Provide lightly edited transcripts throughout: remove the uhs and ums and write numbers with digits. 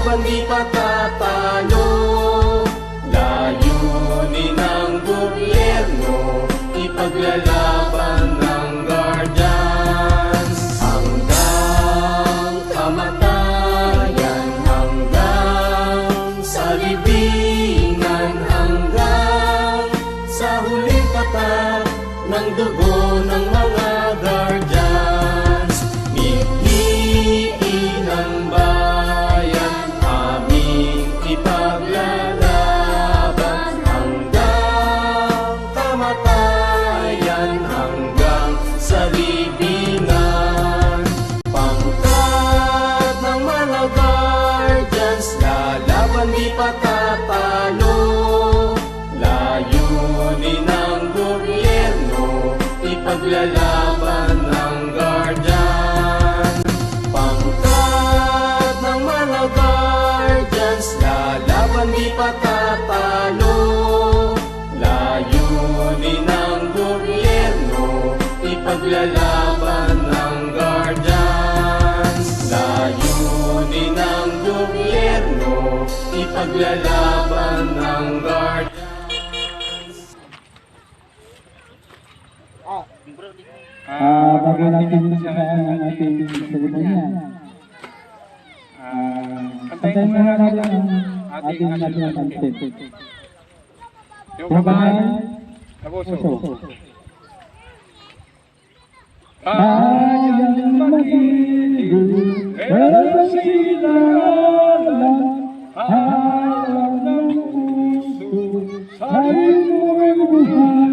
laban di patatalo. Layunin ng gobyerno, ipaglalaban ng guardians. Hanggang kamatayan, hanggang sa libingan, hanggang sa huling katat ng dugo ng mga guardians. Piliin ang bayan, aming ipaglalaban hanggang kamatayan, hanggang sa libingan. Pangkat ng mga guardians, lalaban di patatalo. Layunin ng gobyerno, ipaglalaban ng guardian. Pangkat ng mga guardians, lalaban di patatalo. Layunin ng gobyerno, ipaglalaban ng guardians. Layunin ng gobyerno, ipaglalaban ng guardians. Bago natin sa ating seremoniya, pantayin muna natin ang ating national anthem. Yung puso. Kayang mag-ibig, pero sinalan, harap ng puso, sa'yo mo'y buhay,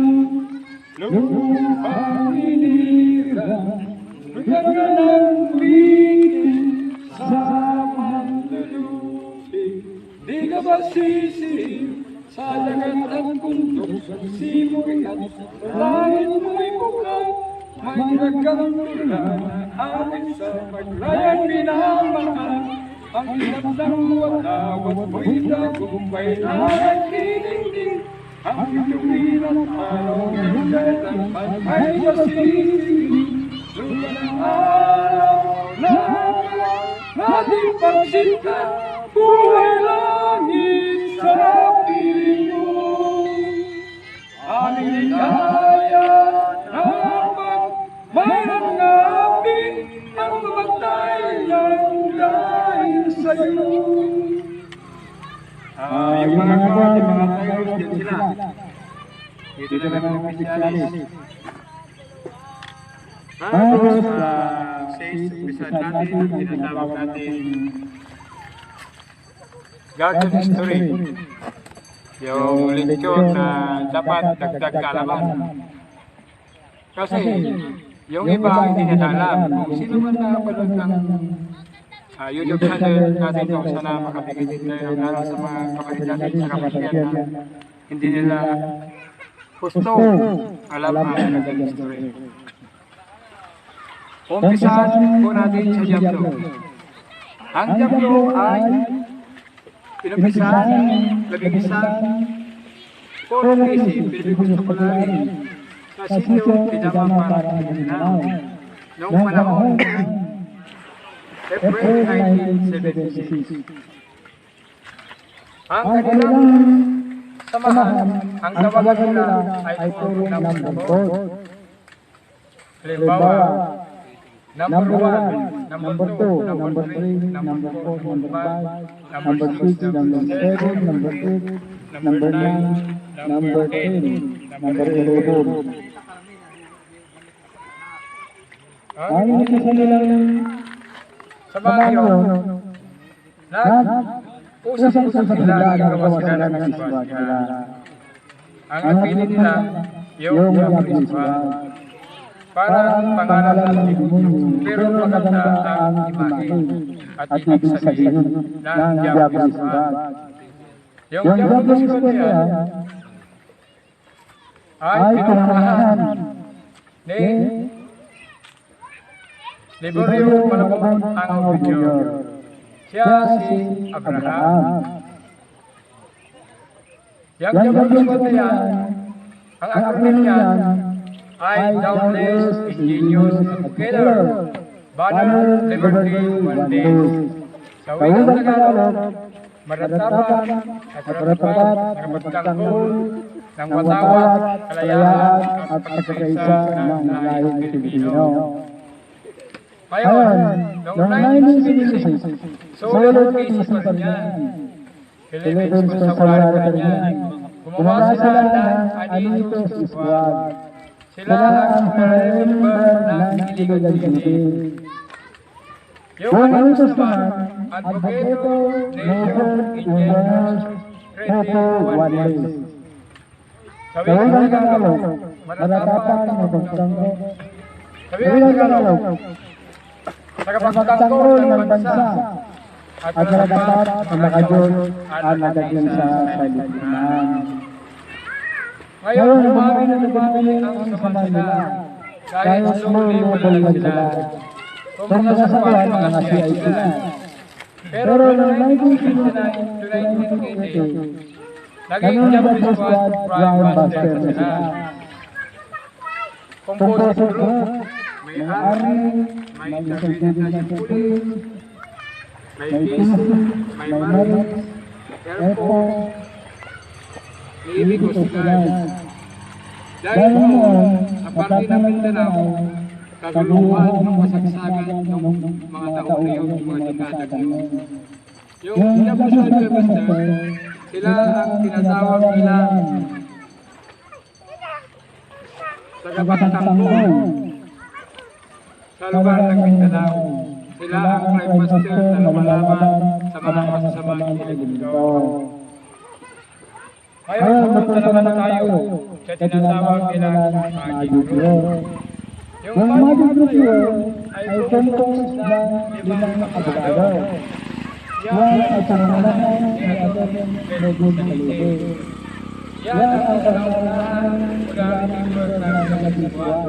lupang iniran, lugar ng wikin, sa manlulupig. Di ka ba sisiw, sa lagat at kundok, sa simoy at langit mo'y bukaw, may nagkatulan, amin sa paglayang minamahal. Ang hirap ng watawat mo'y tagumpay na nagdidingding. Ang ituwiran araw ng kailanman ay masising. Lupa ng araw na ating pagsinta, buhay langit sa piling mo. Aming kaya habang mayroon ng api, ang mamatay ng dahil sa'yo. Yung mga guard, yung mga players, yun sila. Dito na naman ang specialist. Tapos, umpisa natin ang tinatawag natin Guardian History. Yung lechon na dapat dagdag kaalaman. Kasi, yung iba hindi nila alam kung sino man nakapanood ng YouTube channel natin kung sana makapigil din tayo ng aral sa mga kapatid natin sa kapatid na hindi nila gusto alam ang naging history. Umpisahan po natin sa Diablo. Ang Diablo ay pinumpisahan, nabigkisan, Portuguese, Pilipino ko lang sa sityo pinama para Mindanao. Noong panahon, April 1976. Ang kanilang samahan, ang tawagan nila ay puro number 4. Halimbawa, number 1, number 2, number 3, number 4, number 5, number 6, number 7, number 8, number 9, number 10, number 11. Ayon sa kanilang samahan yun, usap-usap sila nagawa sila ng isbad nila. Ang napili nila, yung Diablo Isbad. Parang pangalan ng demonyo, pero maganda ang imahe at ibig sabihin ng Diablo Isbad. Yung Diablo Isbad yan ay pinangalan ni Liborio Malabon ang Obidyor. Siya si Abraham. Yang Diablo Isbad yan, ang akronym niyan ay Doubtless Ingenious Together, Banner Liberty One Day. Sa wikang Tagalog, maratapan at marapat ng magtanggol ng watawat, kalayaan at pagkakaisa ng lahing Pilipino. Ngayon, noong 1966, Solo Quezon Parian, Philippines Constabulary Parian, gumawa sila ng Anitos Squad. Sila ang member ng illegal shooting. Yung Anitos naman, Advocato, Nation, Engineers, Treaty, One Race. Sa wikang Tagalog, maratapan ng magtanggol. Sa wikang Tagalog, tagapagtanggol ng bansa at dapat ang makajol at nagagyan sa lipunan. Ngayon, umami na ang sama nila. Kahit low-level lang sila. Kung nasasakuan, mga CI sila. Pero noong 1979-1980, naging Jumbo Squad Brown Buster na sila. Composite group, may army, may intelligence ng pulis, may PC, may marines, Air Force, Navy Coast Guard. Dahil noon, sa parte ng Mindanao, kaguluhan ng masagsagan ng mga taon na yun, mga dekada na yun. Yung Jumbo Squad Buster, sila ang tinatawag nila tagapagtanggol sa lugar ng Mindanao. Sila ang crime buster na lumalaban sa mga masasamang elemento. Ngayon, pumunta naman tayo sa tinatawag nila Magic Group. Yung Magic Group ay composed ng 5 abogado. Yan ay pangalan ni Atty. Medyo Malube. Yan ang pangalan mula member ng Magic Group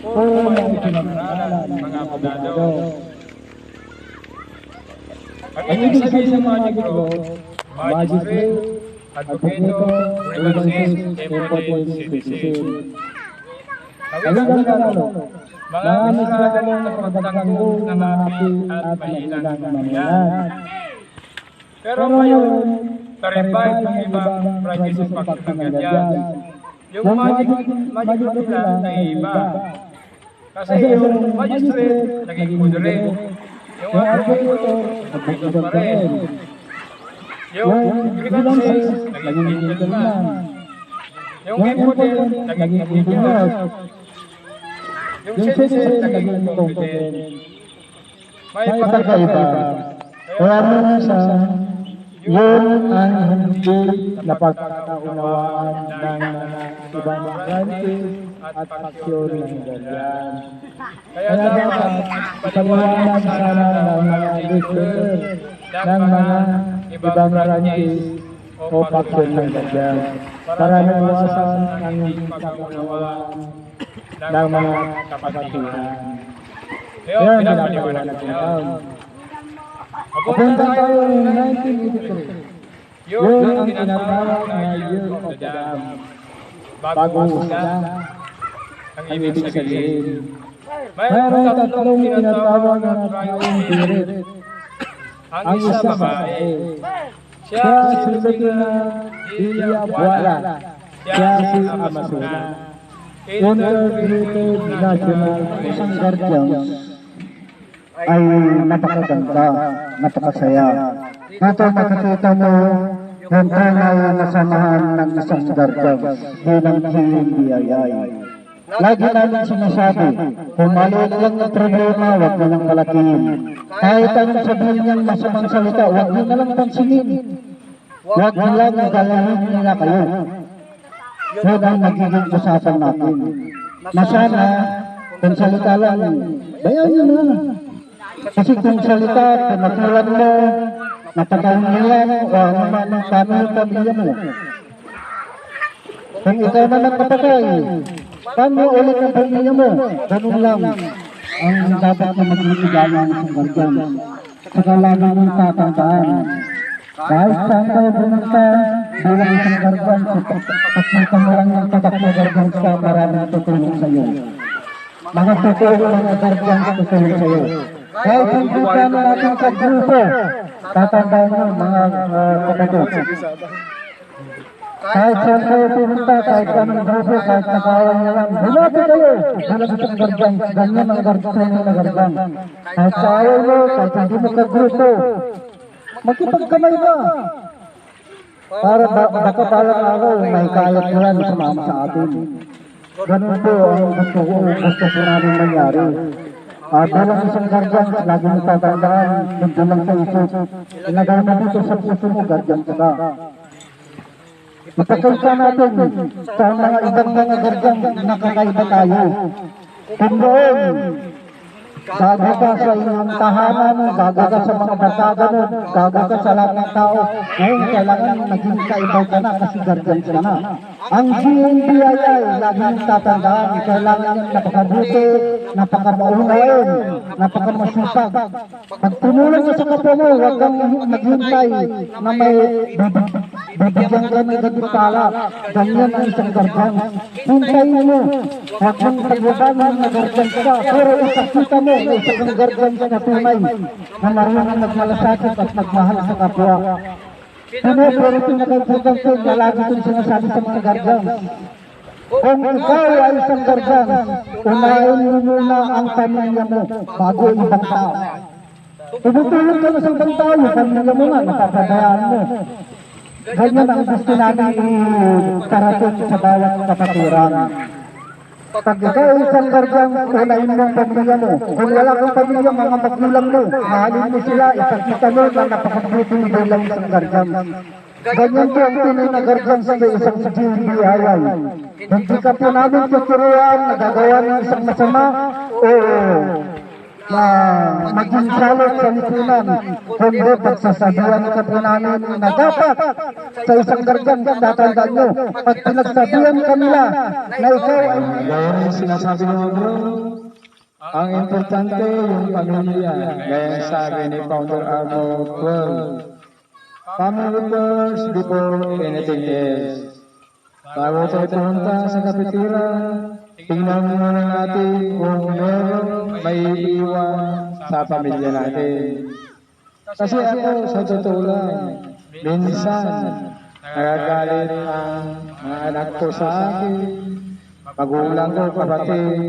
o mga pinag-aralan mga abogado. Ang ibig sabihin sa Magic Group, Magistrate, Advocato, Revances, Evidence, Citizen. Sa wikang Tagalog, mga misragang nagpagtanggol ng api at mahilang mamayan. Pero ngayon, tarifay ng ibang practices pagkaganyan. Yung magic group lang na iba. Kasi yung magistrate, naging moderate. Yung advocate pa rin. Yung grievances, naging gentleman. Yung impotent, naging indigenous. Yung citizen, naging competent. May pagkakaiba. Kaya minsan, yun ang hindi napagkakaunawaan ng ibang branches at aksyon ng ganyan. Kaya Kaya dapat paliwanag sana ng mga listener ng mga ibang branches o aksyon ng ganyan para maiwasan ang hindi pagkakaunawaan ng mga kapatiran. Kaya pinapaliwanag ko lang. Papunta tayo ng 1983. Yun ang tinatawag na Year of the Dam. Bagong isla ang ibig sabihin. Mayroong tatlong tinatawag na flying spirit. Ang isa babae. Siya si Lucina Villa Buala. Siya si Amazona. Integrated National isang guardians ay napakaganda, napakasaya. Ito makikita mo yung tunay na samahan ng isang guardians bilang GMBII. Lagi namin sinasabi, kung maliit lang ng problema, huwag mo lang palakihin. Kahit anong sabihin niyang masamang salita, huwag mo na lang pansinin. Huwag mo lang galahin nila kayo. Yun ang nagiging usapan natin. Na sana, kung salita lang, bayan nyo na. Kasi kung salita, pinatulan mo, napagawin o ano man ang kami yung pamilya mo. Kung ikaw na nagpapakay, paano ulit ang pamilya mo? Ganun lang ang dapat na mag-iigalan ng guardian. Saka lagi mong tatandaan. Kahit saan kayo pumunta, bilang isang guardian, at may kamulang ng tatak na guardian ka, maraming tutulong sa iyo. Mga tutulong mga guardian tutulong sa iyo. Kahit hindi ka natin sa grupo, tatandaan nyo mga kapatid. Kahit saan kayo pumunta, kahit anong grupo, kahit nakawan nyo lang, bumati kayo bilang isang gargang. Ganyan ang training na gargang. Kahit sa ayaw mo, kahit hindi mo ka grupo, magkipagkamay ka. Para baka palang araw, may kayat mo yan sumama sa atin. Ganun po ang gusto po namin mangyari. Bilang isang gargang, lagi mo tatandaan, hindi lang sa isip. Ilagay mo dito sa puso mo, gargang ka. Ipakita natin sa mga ibang mga gargang nakakaiba tayo. Kung noon, gago ka sa iyong tahanan, gago ka sa mga barkada mo, gago ka sa lahat ng tao. Ngayon, kailangan maging kaibaw ka na kasi gargang ka na. Ang GNBII, laging tatandaan, kailangan yung napakabuti, napakamaunain, napakamasipag. Pag tumulong ka sa kapwa mo, huwag kang maghintay na may bibigyan ka ng ganitala. Ganyan ang isang gargang. Hintayin mo, huwag mong pagwabanan na gargang ka, pero isakita mo na isang gargang ka na tunay, na marunong magmalasakit at magmahal sa kapwa. Pero pinakagurgang ko na lagi kong sinasabi sa mga gargang. Kung ikaw ay isang gargang, unahin mo muna ang pamilya mo bago ibang tao. Tumutulong ka na sa ibang tao, yung pamilya mo nga, napapabayaan mo. Ganyan ang gusto namin itarating sa bawat kapatiran. Pag ikaw ay isang gargang, unahin mo ang pamilya mo. Kung wala kang pamilya, mga magulang mo, mahalin mo sila, ipagkita mo na napakabuti mo bilang isang gargang. Ganyan po ang Pinoy na gargang sa isang GNBII. Hindi ka po namin tuturuan na gagawa ng isang masama o na maging salot sa lipunan. Kundi pagsasabihan ka po namin na dapat sa isang gargang, tatandaan nyo, pag pinagsabihan kanila na ikaw ay... Gaya rin sinasabi mo bro, ang importante yung pamilya. Gaya sabi ni Founder Arnold Well, family first before anything else. Bago tayo pumunta sa kapitiran, tingnan muna natin kung meron may iiwan sa pamilya natin. Kasi ako, sa totoo lang, minsan nagagalit ang mga anak ko sa akin, magulang ko, kapatid,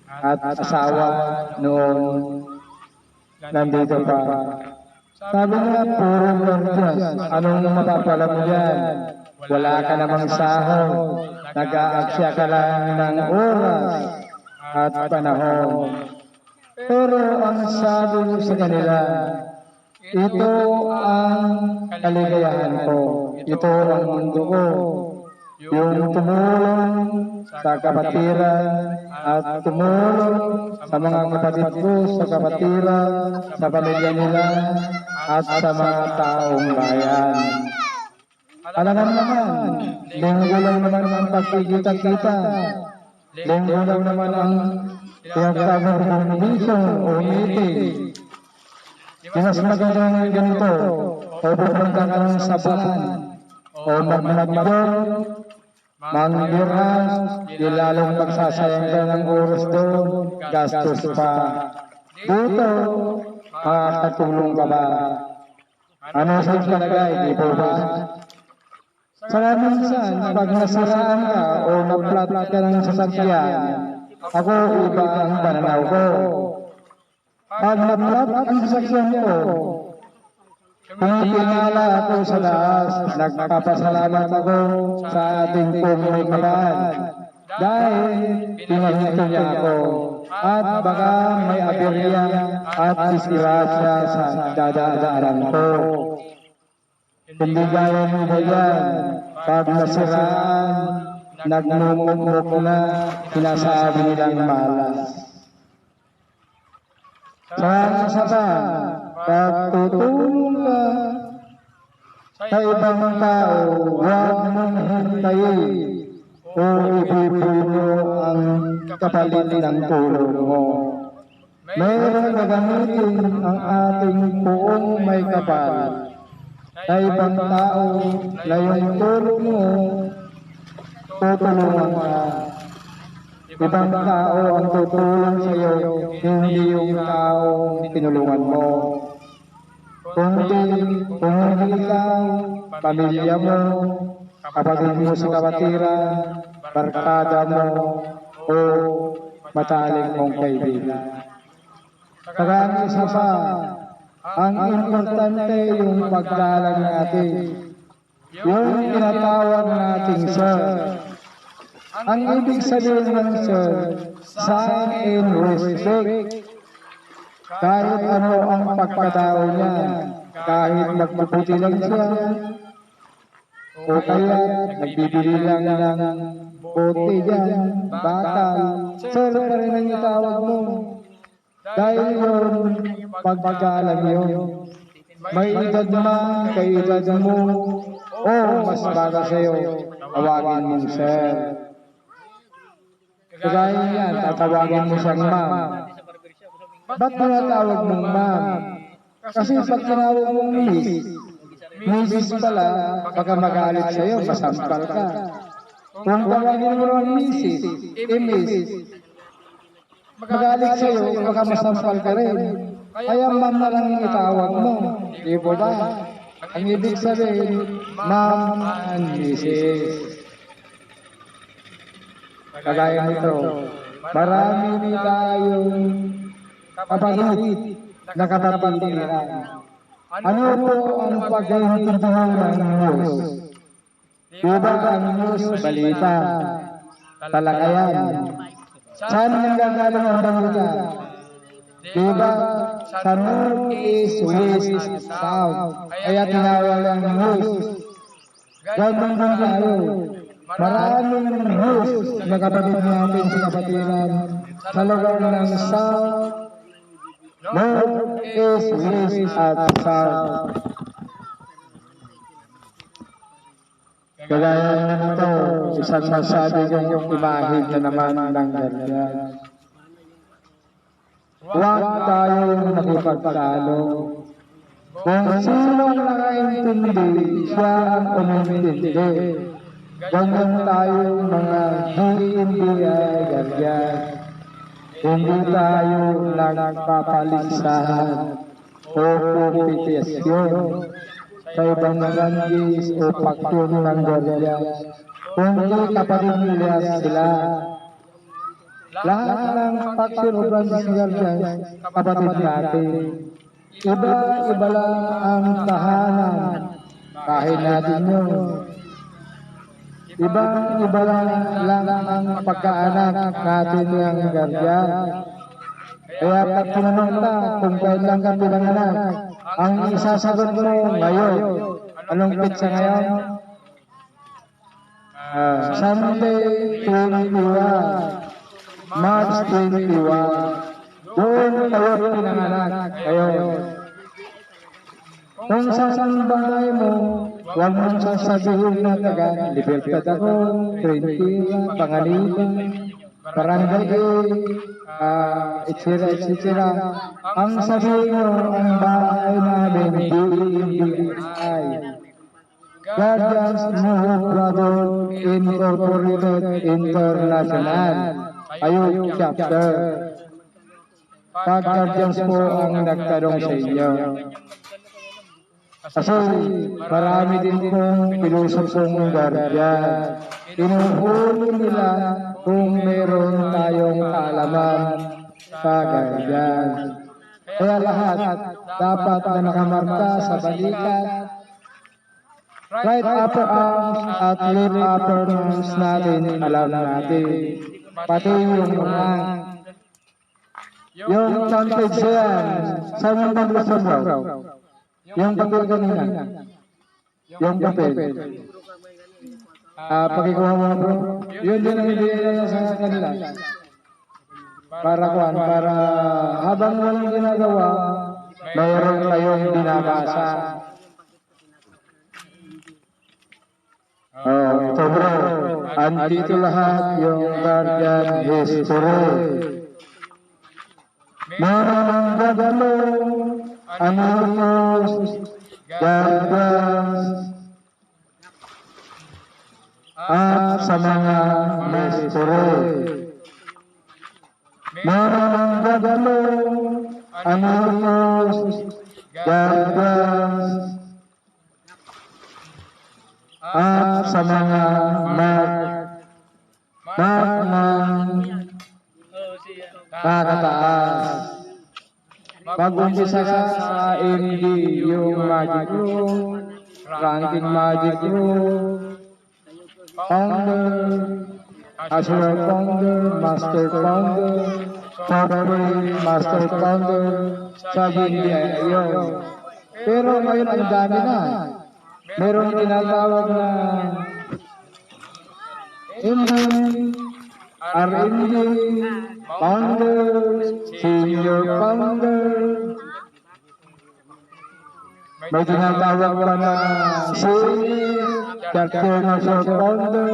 at asawa noon nandito pa. Sabi niya, puro gorgeous. Anong mapapala mo yan? Wala ka namang sahod. Nag-aaksya ka lang ng oras at panahon. Pero ang sabi ko sa kanila, ito ang kaligayahan ko. Ito ang mundo ko. Yung tumulong sa kapatiran at tumulong sa mga kapatid ko sa kapatiran, sa pamilya nila at sa mga taong bayan. Alam naman, linggo lang naman ang pagkikita-kita. Linggo lang naman ang tinatawag ng mission o meeting. Mas magandang ganito, o pupunta ka ng sabunan, o magmanagmador, mangbiras, di lalong magsasayang ka ng oras doon, gastos pa. Dito, makakatulong ka ba? Ano sa palagay, di po ba? Saka minsan, pag nasiraan ka o naplat ka ng sasakyan, ako iba ang pananaw ko. Pag naplat ang sasakyan ko, pumipingala ako sa laas, nagpapasalamat ako sa ating pong kaban. Dahil pinahinto niya ako at baka may aberya at disgrasya sa dadaanan ko. Hindi gaya mo ba yan? Pag nasiraan, nagmumukmuk na, sinasabi nilang malas. Sa pa, pag tutulong ka sa ibang tao, huwag mong hintayin o ibibigay mo ang kapalit ng tulong mo. Mayroon gagamitin ang ating buong may kapal sa ibang tao na yung tulong mo, tutulungan ka. Ibang tao ang tutulong sa iyo, hindi yung taong tinulungan mo. Kung hindi ikaw, pamilya mo, kapatid mo sa kapatiran, barkada mo, o matalik mong kaibigan. Saka ang isa pa, ang importante yung paggalang natin. Yung tinatawag nating sir. Ang ibig sabihin ng sir, sign in respect. Kahit ano ang pagkatao niya, kahit magpuputi lang siya, o kaya nagbibili lang ng bote dyan, bakal, sir pa rin ang itawag mo. Dahil yun, paggalang yun. May edad man kay edad mo, o mas baga sa'yo, tawagin mong sir. Kagaya yan, tatawagin mo siyang ma'am. Ba't tinatawag mong ma'am? Kasi pag tinawag mong miss pala, baka magalit sa'yo, masampal ka. Kung tawagin mo naman miss, magalit sa'yo, baka masampal ka rin. Kaya ma'am na lang yung itawag mo. Di ba ba? Ang ibig sabihin, ma'am and missis. Kagaya nito, marami tayong kapatid na kapatiran. Ano po ang pagkaintindihan ng news? Diba ang news balita? Talakayan. Saan nanggagaling ang balita? Diba sa north, east, west, south? Kaya tinawag ang news. Ganun din tayo. Maraming news na kapatid natin sa kapatiran sa lugar ng south, north, east, west, at south. Kagaya nito, isang masabi kong imahid na naman ng ganyan. Huwag tayong makipagtalo. Kung sinong nakaintindi, siya ang umintindi. Ganyan tayong mga DNDI ganyan. Hindi tayo nagpapalisahan o kompetisyon sa ibang ranggis o paktyon ng ganyan. Kundi kapatid nila sila. Lahat ng paksyon o ranggis ng ganyan, kapatid natin. Iba-iba lang ang tahanan. Kahit natin yun. Iba lang ang pagkaanak natin ng guardian. Kaya pag tinanong ka kung kailan ka pinanganak, ang isasagot mo ngayon. Anong pitsa ngayon? Sunday 21, March 21. Doon kayo pinanganak kayo. Kung saan bahay mo, huwag mong sasabihin na taga Libertad ako, Trentino, Pangaliban, Barangay etc. Ang sabihin mo, ang bahay namin, DMDI. Guardians Movement Brother Incorporated International, Ayun Chapter. Pag Guardians po ang nagtanong sa inyo. Kasi marami din pong pilusok-song guardian. Tinuhuli nila kung meron tayong kaalaman sa guardian. Kaya lahat dapat na nakamarka sa balikat, right upper arms at left upper arms natin, alam natin. Pati yung mga yung chantage yan, saan yung pag-gusto mo? Yung papel kanina. Yung papel. Pakikuha mo bro. Yun din ang ibigay na sa kanila. Para habang walang ginagawa, mayroon kayong binabasa. Ito bro. Andito lahat yung guardian history. Meron ang gagalong Anonymous, guardians, at sa mga mystery. Meron ng gagalo, anonymous, guardians, at sa mga ng nakataas. Mag-umpisa ka sa MD, yung Magic Room, Ranking Magic Room, Founder, Azure Founder, Master Founder, Software Master Founder, sa yun. Pero ngayon ang dami na. Meron tinatawag na MD, R&D, Founder, Senior Founder, may tinatawag pa na Chapter National Founder,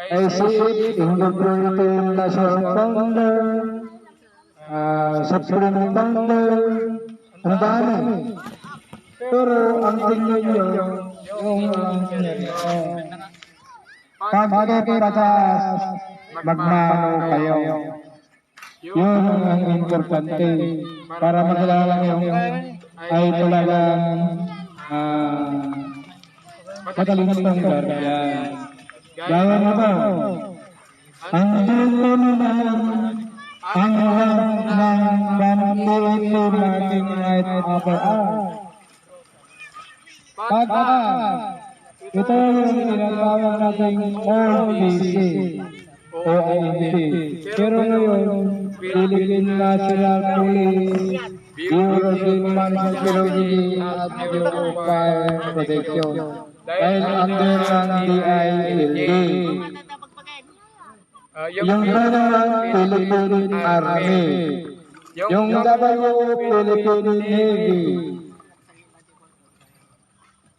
Integrated National Founder, Supreme Founder, ang dami. Pero ang tingin nyo, yung pagpatas, magmano kayo. Yun ang importante para makilala nyo ay talagang matalinong guardian. Gaya na ba? Ang dulo naman ang rank ng Banlito natin kahit upper arm. Ito yung tinatawag natin OPC o IND. Pero ngayon, Philippine National Police, Bureau of Management at Bureau of Fire Protection. Dahil under ng DILD. Yung Philippine Army, yung Philippine Navy,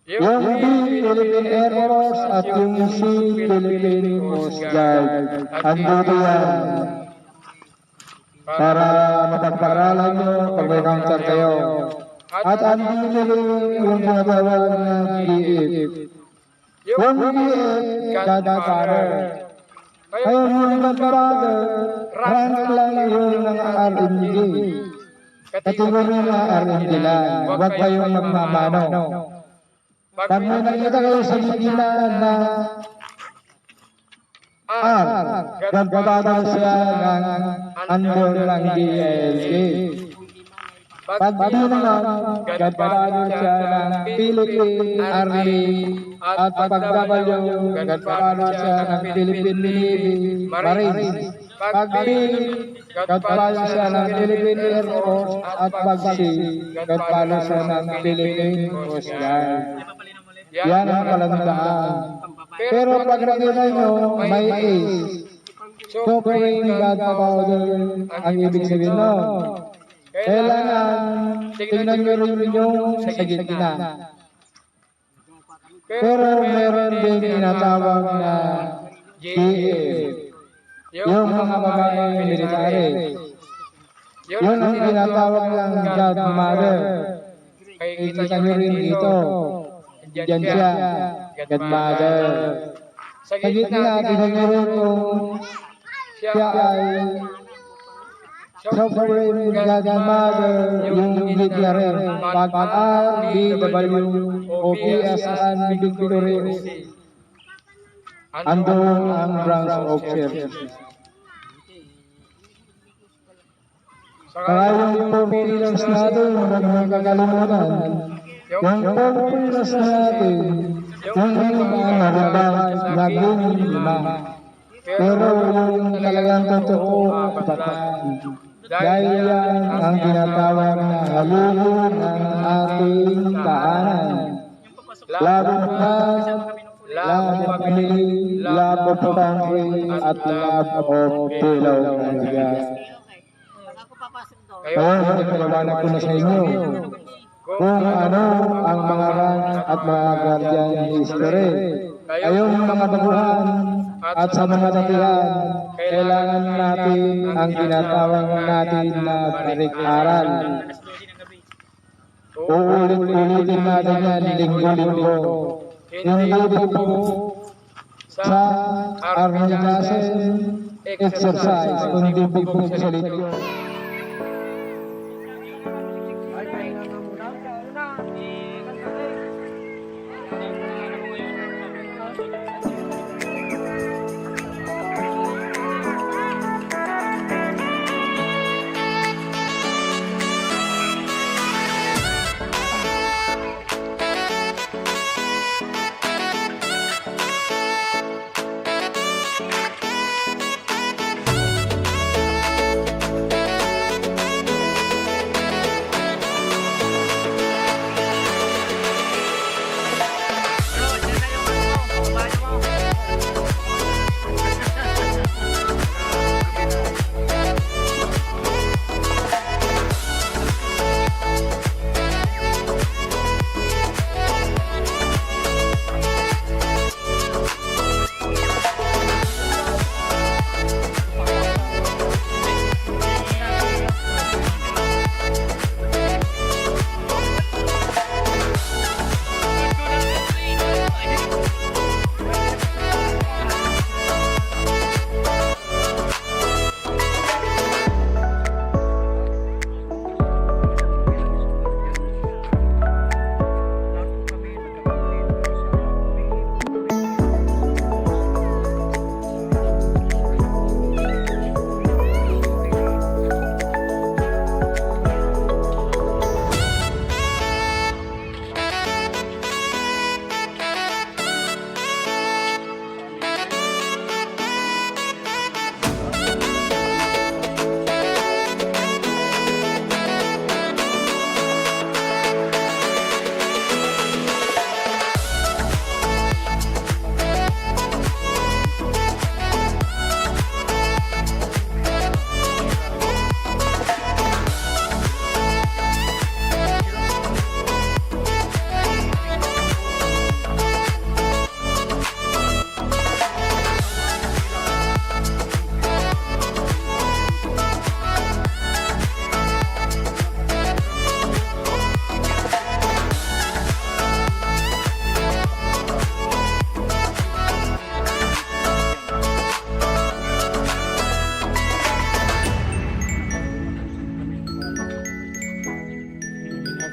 yung B, Philippine Air Force, at yung C, Philippine Coast Guard. Andito yan. Para mapagparalan nyo pag may counter kayo. At andito yung tinatawag na DF. Yung DF, Godfather. Kaya yung Godfather, rank lang yun ng R&D. Kategory na R&D lang. Huwag kayong magmamano. Pag may nakita kayo sa gitna na R, Godfather siya ng under ng DLG. Pag di naman, Godfather siya ng Philippine Army. At pag W, Godfather siya ng Philippine Navy, Marines. Pag B, Godfather siya ng Philippine Air Force. At pag C, Godfather siya ng Philippine Coast Guard. Yan ang kalandaan. Pero pag nakita nyo, may ace. Supreme Godfather ang ibig sabihin no. Kailangan tingnan nyo rin yung sa gitna. Pero meron din tinatawag na GF. Yung mga babae military. Yun ang tinatawag ng Godmother. Kita nyo rin dito. Diyan siya, Godmother. Sa gitna, tingnan nyo rin kung siya ay Sovereign Godmother, yung gitna rin. Pag-R, BW, OPS, and Victory. Andun ang branch of service. Kaya yung 4 pillars natin, huwag mo kakalimutan. Yung 4 pillars natin, yung iba naging 5. Pero yung talagang totoo, 4. Dahil yan ang tinatawag na halugod ng ating tahanan. Love of God, love of family, love of country, at love of fellow Canadians. Kaya ipinaliwanag ko na sa inyo kung ano ang mga rank at mga guardian history. Kayong mga baguhan at sa mga datihan, kailangan natin ang tinatawag natin na balik-aral. Uulit-ulitin natin yan linggo-linggo. Hindi po sa organization, exercise, kundi bugbog sa lityo.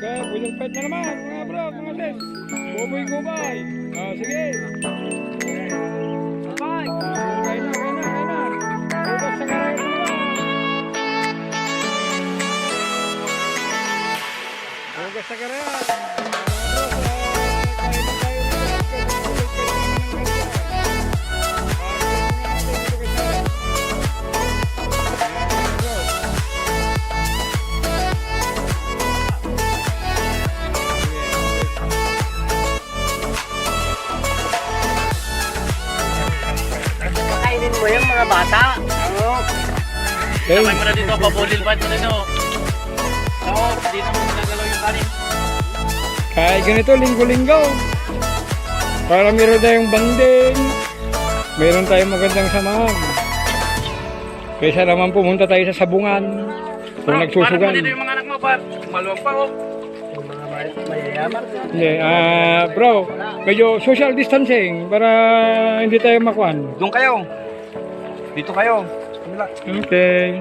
Okay, pwedeng fight na naman mga bro, mga sis. Buboy gubay. Sige. Bye. Kaya na. Bukas sa karaya na naman. Bukas sa karaya. Kainin mo yung mga bata. Oo. Sabay mo na dito, babulil ba dito? Oo, dito mo nagalaw yung kanin. Kahit ganito, linggo-linggo. Para meron tayong banding. Meron tayong magandang samahan. Kaysa naman pumunta tayo sa sabungan. Kung nagsusugan. Parang mo dito yung mga anak mo, par. Maluwag pa, oh. Hindi, bro, medyo social distancing para hindi tayo makuhan. Doon kayo. Dito kayo. Okay.